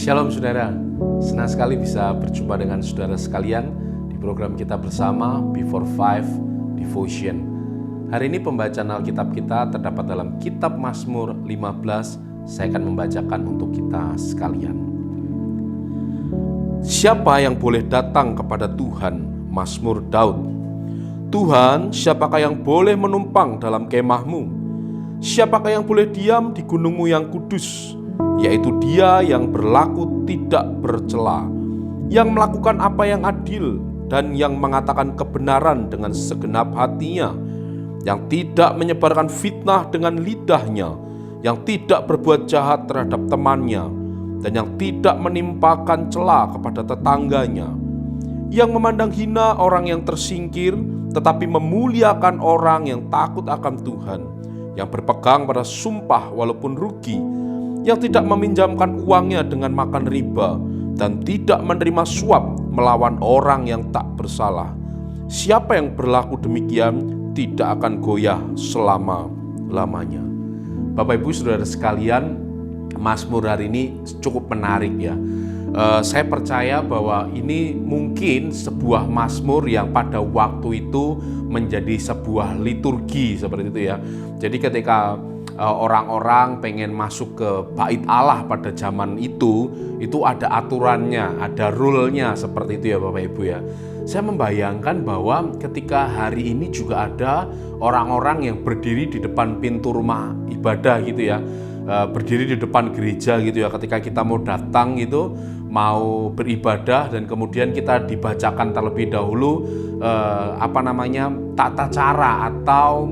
Shalom saudara, senang sekali bisa berjumpa dengan saudara sekalian di program kita bersama Before Five Devotion. Hari ini pembacaan Alkitab kita terdapat dalam kitab Mazmur 15. Saya akan membacakan untuk kita sekalian. Siapa yang boleh datang kepada Tuhan? Mazmur Daud. Tuhan, siapakah yang boleh menumpang dalam kemah-Mu? Siapakah yang boleh diam di gunung-Mu yang kudus? Yaitu Dia yang berlaku tidak bercela, yang melakukan apa yang adil dan yang mengatakan kebenaran dengan segenap hatinya, yang tidak menyebarkan fitnah dengan lidahnya, yang tidak berbuat jahat terhadap temannya, dan yang tidak menimpakan cela kepada tetangganya, yang memandang hina orang yang tersingkir, tetapi memuliakan orang yang takut akan Tuhan, yang berpegang pada sumpah walaupun rugi, yang tidak meminjamkan uangnya dengan makan riba, dan tidak menerima suap melawan orang yang tak bersalah. Siapa yang berlaku demikian tidak akan goyah selama-lamanya. Bapak Ibu Saudara sekalian, Mazmur hari ini cukup menarik ya. Saya percaya bahwa ini mungkin sebuah Mazmur yang pada waktu itu menjadi sebuah liturgi seperti itu ya. Jadi ketika orang-orang pengen masuk ke bait Allah pada zaman itu ada aturannya, ada rule-nya seperti itu ya Bapak Ibu ya. Saya membayangkan bahwa ketika hari ini juga ada orang-orang yang berdiri di depan pintu rumah ibadah gitu ya, berdiri di depan gereja gitu ya, ketika kita mau datang gitu, mau beribadah, dan kemudian kita dibacakan terlebih dahulu tata cara atau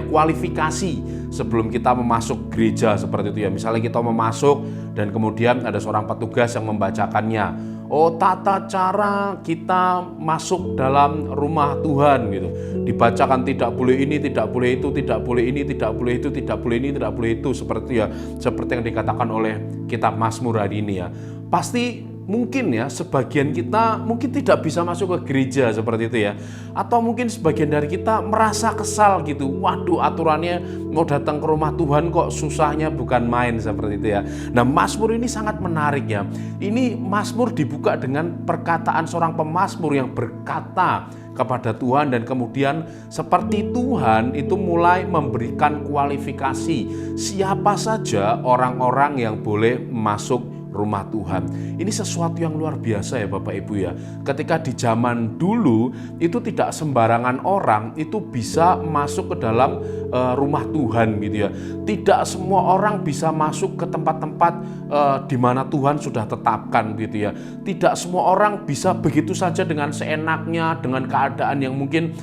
kualifikasi sebelum kita memasuk gereja seperti itu ya. Misalnya kita memasuk dan kemudian ada seorang petugas yang membacakannya. Oh, tata cara kita masuk dalam rumah Tuhan gitu. Dibacakan tidak boleh ini, tidak boleh itu, tidak boleh ini, tidak boleh itu, tidak boleh ini, tidak boleh itu, seperti yang dikatakan oleh kitab Mazmur hari ini ya. Pasti mungkin ya sebagian kita mungkin tidak bisa masuk ke gereja seperti itu ya. Atau mungkin sebagian dari kita merasa kesal gitu. Waduh, aturannya mau datang ke rumah Tuhan kok susahnya bukan main seperti itu ya. Nah, Mazmur ini sangat menarik ya. Ini Mazmur dibuka dengan perkataan seorang pemazmur yang berkata kepada Tuhan, dan kemudian seperti Tuhan itu mulai memberikan kualifikasi siapa saja orang-orang yang boleh masuk rumah Tuhan. Ini sesuatu yang luar biasa ya Bapak Ibu ya. Ketika di zaman dulu itu tidak sembarangan orang itu bisa masuk ke dalam rumah Tuhan gitu ya. Tidak semua orang bisa masuk ke tempat-tempat di mana Tuhan sudah tetapkan gitu ya. Tidak semua orang bisa begitu saja dengan seenaknya, dengan keadaan yang mungkin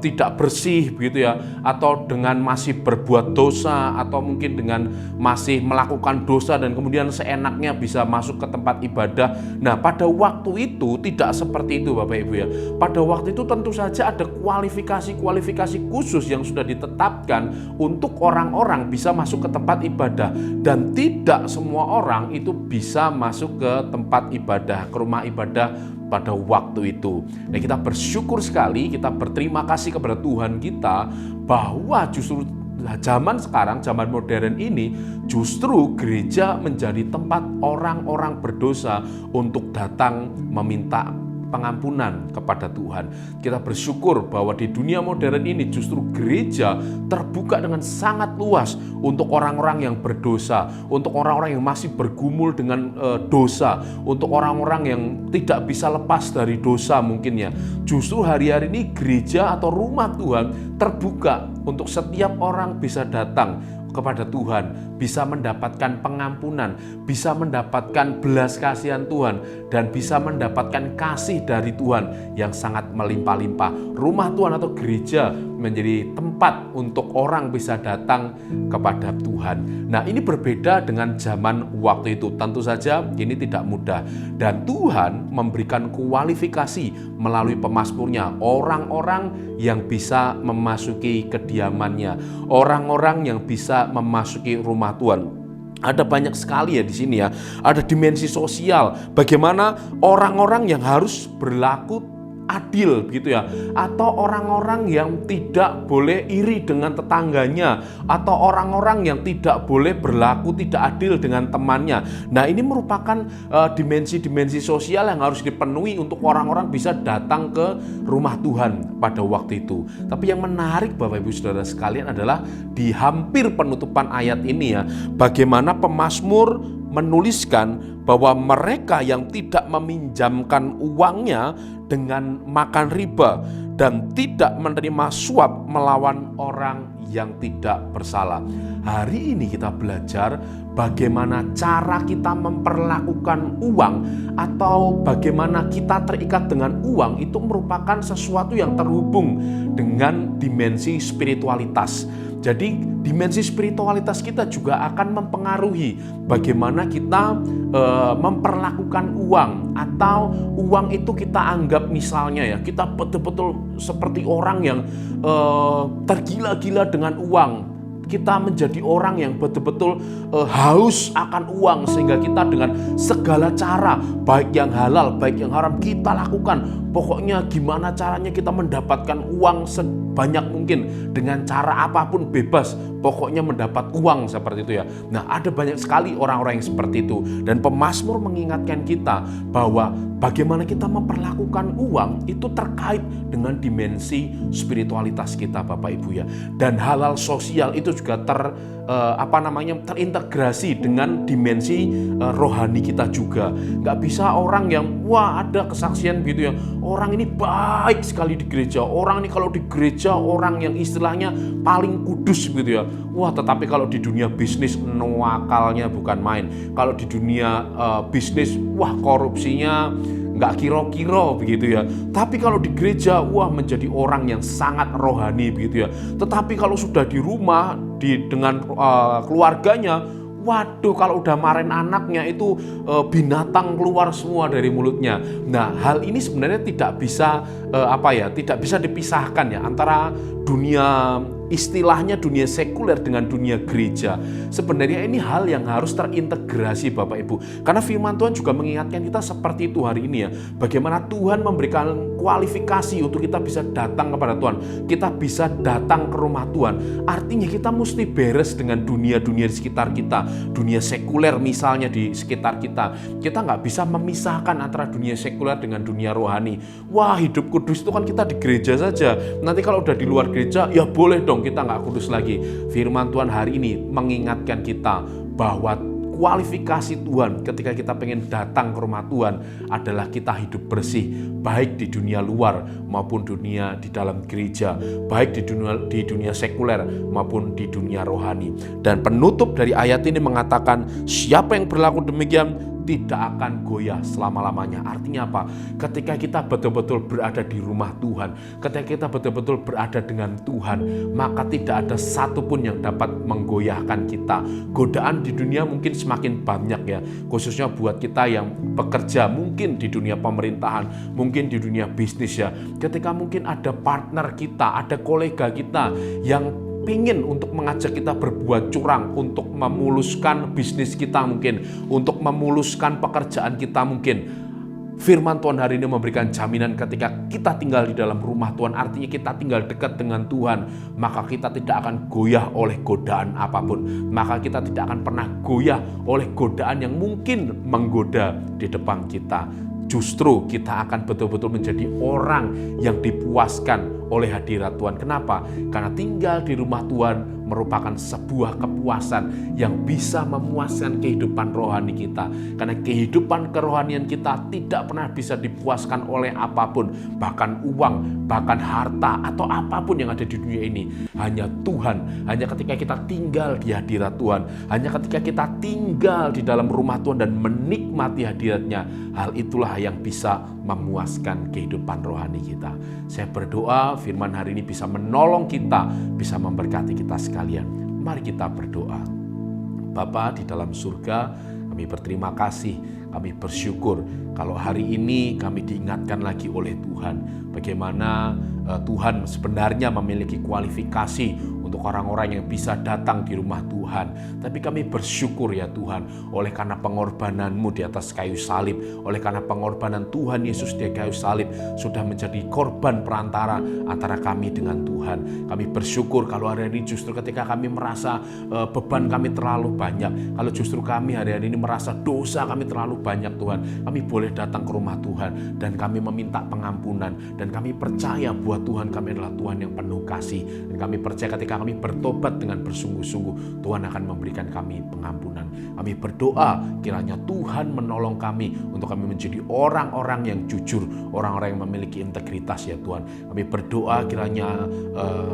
tidak bersih begitu ya, atau dengan masih berbuat dosa, atau mungkin dengan masih melakukan dosa dan kemudian seenaknya bisa masuk ke tempat ibadah. Nah, pada waktu itu tidak seperti itu Bapak Ibu ya. Pada waktu itu tentu saja ada kualifikasi khusus yang sudah ditetapkan untuk orang-orang bisa masuk ke tempat ibadah, dan tidak semua orang itu bisa masuk ke tempat ibadah, ke rumah ibadah pada waktu itu. Dan kita bersyukur sekali, kita berterima kasih kepada Tuhan kita bahwa justru zaman sekarang, zaman modern ini, justru gereja menjadi tempat orang-orang berdosa untuk datang meminta pengampunan kepada Tuhan. Kita bersyukur bahwa di dunia modern ini justru gereja terbuka dengan sangat luas untuk orang-orang yang berdosa, untuk orang-orang yang masih bergumul dengan dosa, untuk orang-orang yang tidak bisa lepas dari dosa mungkin ya. Justru hari-hari ini gereja atau rumah Tuhan terbuka untuk setiap orang bisa datang kepada Tuhan, bisa mendapatkan pengampunan, bisa mendapatkan belas kasihan Tuhan, dan bisa mendapatkan kasih dari Tuhan yang sangat melimpah-limpah. Rumah Tuhan atau gereja menjadi tempat untuk orang bisa datang kepada Tuhan. Nah, ini berbeda dengan zaman waktu itu. Tentu saja ini tidak mudah, dan Tuhan memberikan kualifikasi melalui pemazmurnya, orang-orang yang bisa memasuki kediamannya, orang-orang yang bisa memasuki rumah Tuhan. Ada banyak sekali ya di sini ya. Ada dimensi sosial, bagaimana orang-orang yang harus berlaku adil begitu ya, atau orang-orang yang tidak boleh iri dengan tetangganya, atau orang-orang yang tidak boleh berlaku tidak adil dengan temannya. Nah, ini merupakan dimensi-dimensi sosial yang harus dipenuhi untuk orang-orang bisa datang ke rumah Tuhan pada waktu itu. Tapi yang menarik Bapak Ibu Saudara sekalian adalah di hampir penutupan ayat ini ya, bagaimana pemazmur menuliskan bahwa mereka yang tidak meminjamkan uangnya dengan makan riba dan tidak menerima suap melawan orang yang tidak bersalah. Hari ini kita belajar bagaimana cara kita memperlakukan uang, atau bagaimana kita terikat dengan uang itu merupakan sesuatu yang terhubung dengan dimensi spiritualitas. Jadi dimensi spiritualitas kita juga akan mempengaruhi bagaimana kita memperlakukan uang, atau uang itu kita anggap misalnya ya, kita betul-betul seperti orang yang tergila-gila dengan uang. Kita menjadi orang yang betul-betul haus akan uang, sehingga kita dengan segala cara, baik yang halal, baik yang haram, kita lakukan. Pokoknya gimana caranya kita mendapatkan uang sebanyak mungkin, dengan cara apapun bebas, pokoknya mendapat uang seperti itu ya. Nah, ada banyak sekali orang-orang yang seperti itu, dan pemazmur mengingatkan kita bahwa bagaimana kita memperlakukan uang itu terkait dengan dimensi spiritualitas kita Bapak Ibu ya. Dan halal sosial itu juga terintegrasi dengan dimensi rohani kita juga. Nggak bisa orang yang wah ada kesaksian gitu ya, orang ini baik sekali di gereja, orang ini kalau di gereja orang yang istilahnya paling kudus gitu ya. Wah, tetapi kalau di dunia bisnis akalnya bukan main. Kalau di dunia bisnis, wah korupsinya nggak kira-kira begitu ya. Tapi kalau di gereja, wah menjadi orang yang sangat rohani begitu ya. Tetapi kalau sudah di rumah dengan keluarganya, waduh kalau udah marahin anaknya itu binatang keluar semua dari mulutnya. Nah, hal ini sebenarnya tidak bisa tidak bisa dipisahkan ya antara dunia istilahnya dunia sekuler dengan dunia gereja. Sebenarnya ini hal yang harus terintegrasi Bapak Ibu. Karena firman Tuhan juga mengingatkan kita seperti itu hari ini ya. Bagaimana Tuhan memberikan kualifikasi untuk kita bisa datang kepada Tuhan. Kita bisa datang ke rumah Tuhan. Artinya kita mesti beres dengan dunia-dunia di sekitar kita. Dunia sekuler misalnya di sekitar kita. Kita nggak bisa memisahkan antara dunia sekuler dengan dunia rohani. Wah, hidup kudus itu kan kita di gereja saja. Nanti kalau udah di luar gereja ya boleh dong kita nggak kudus lagi. Firman Tuhan hari ini mengingatkan kita bahwa kualifikasi Tuhan ketika kita pengen datang ke rumah Tuhan adalah kita hidup bersih, baik di dunia luar maupun dunia di dalam gereja, baik di dunia sekuler maupun di dunia rohani. Dan penutup dari ayat ini mengatakan, siapa yang berlaku demikian tidak akan goyah selama-lamanya. Artinya apa? Ketika kita betul-betul berada di rumah Tuhan, ketika kita betul-betul berada dengan Tuhan, maka tidak ada satupun yang dapat menggoyahkan kita. Godaan di dunia mungkin semakin banyak ya, khususnya buat kita yang bekerja, mungkin di dunia pemerintahan, mungkin di dunia bisnis ya. Ketika mungkin ada partner kita, ada kolega kita yang ingin untuk mengajak kita berbuat curang, untuk memuluskan bisnis kita mungkin, untuk memuluskan pekerjaan kita mungkin. Firman Tuhan hari ini memberikan jaminan ketika kita tinggal di dalam rumah Tuhan, artinya kita tinggal dekat dengan Tuhan, maka kita tidak akan goyah oleh godaan apapun. Maka kita tidak akan pernah goyah oleh godaan yang mungkin menggoda di depan kita. Justru kita akan betul-betul menjadi orang yang dipuaskan oleh hadirat Tuhan. Kenapa? Karena tinggal di rumah Tuhan merupakan sebuah kepuasan yang bisa memuaskan kehidupan rohani kita. Karena kehidupan kerohanian kita tidak pernah bisa dipuaskan oleh apapun, bahkan uang, bahkan harta, atau apapun yang ada di dunia ini. Hanya Tuhan, hanya ketika kita tinggal di hadirat Tuhan, hanya ketika kita tinggal di dalam rumah Tuhan dan menikmati hadiratnya, hal itulah yang bisa memuaskan kehidupan rohani kita. Saya berdoa firman hari ini bisa menolong kita, bisa memberkati kita sekalian. Mari kita berdoa. Bapa di dalam surga, kami berterima kasih, kami bersyukur kalau hari ini kami diingatkan lagi oleh Tuhan bagaimana Tuhan sebenarnya memiliki kualifikasi untuk orang-orang yang bisa datang di rumah Tuhan. Tapi kami bersyukur ya Tuhan, oleh karena pengorbanan-Mu di atas kayu salib, oleh karena pengorbanan Tuhan Yesus di kayu salib sudah menjadi korban perantara antara kami dengan Tuhan. Kami bersyukur kalau hari ini justru ketika kami merasa beban kami terlalu banyak, kalau justru kami hari ini merasa dosa kami terlalu banyak Tuhan, kami boleh datang ke rumah Tuhan dan kami meminta pengampunan, dan kami percaya bahwa Tuhan kami adalah Tuhan yang penuh kasih, dan kami percaya ketika kami bertobat dengan bersungguh-sungguh, Tuhan akan memberikan kami pengampunan. Kami berdoa kiranya Tuhan menolong kami untuk kami menjadi orang-orang yang jujur, orang-orang yang memiliki integritas ya Tuhan. Kami berdoa kiranya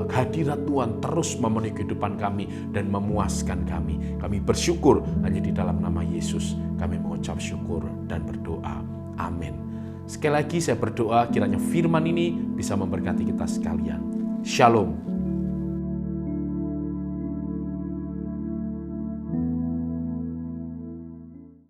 hadirat Tuhan terus memenuhi kehidupan kami dan memuaskan kami. Kami bersyukur hanya di dalam nama Yesus kami mengucap syukur dan berdoa. Amin. Sekali lagi saya berdoa kiranya firman ini bisa memberkati kita sekalian. Shalom.